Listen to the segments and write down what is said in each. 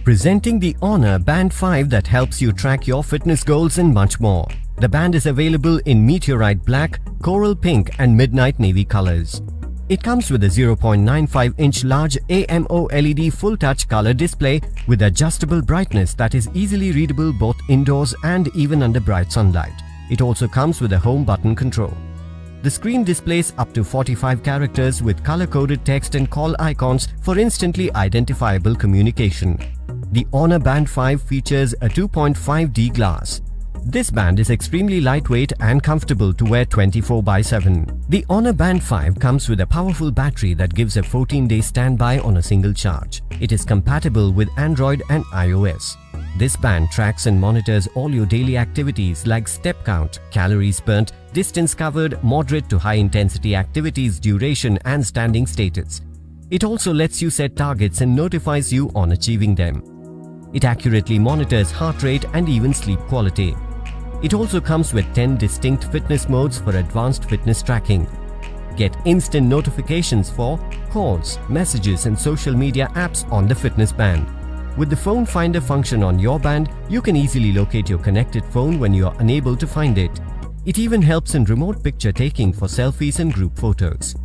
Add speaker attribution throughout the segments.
Speaker 1: Presenting the Honor Band 5 that helps you track your fitness goals and much more. The band is available in meteorite black, coral pink and midnight navy colors. It comes with a 0.95-inch large AMOLED full-touch color display with adjustable brightness that is easily readable both indoors and even under bright sunlight. It also comes with a home button control. The screen displays up to 45 characters with color-coded text and call icons for instantly identifiable communication. The Honor Band 5 features a 2.5D glass. This band is extremely lightweight and comfortable to wear 24/7. The Honor Band 5 comes with a powerful battery that gives a 14-day standby on a single charge. It is compatible with Android and iOS. This band tracks and monitors all your daily activities like step count, calories burnt, distance covered, moderate to high-intensity activities, duration and standing status. It also lets you set targets and notifies you on achieving them. It accurately monitors heart rate and even sleep quality. It also comes with 10 distinct fitness modes for advanced fitness tracking. Get instant notifications for calls, messages and social media apps on the fitness band. With the phone finder function on your band, you can easily locate your connected phone when you are unable to find it. It even helps in remote picture taking for selfies and group photos.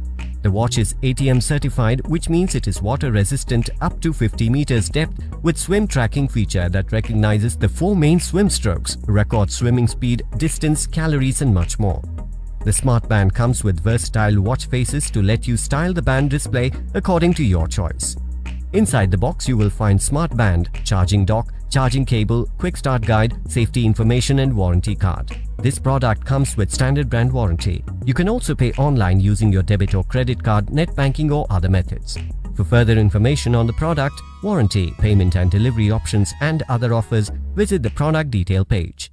Speaker 1: The watch is ATM certified, which means it is water resistant up to 50 meters depth with swim tracking feature that recognizes the 4 main swim strokes, records swimming speed, distance, calories and much more. The smart band comes with versatile watch faces to let you style the band display according to your choice. Inside the box you will find smart band, charging dock, charging cable, quick start guide, safety information and warranty card. This product comes with standard brand warranty. You can also pay online using your debit or credit card, net banking or other methods. For further information on the product, warranty, payment and delivery options and other offers, visit the product detail page.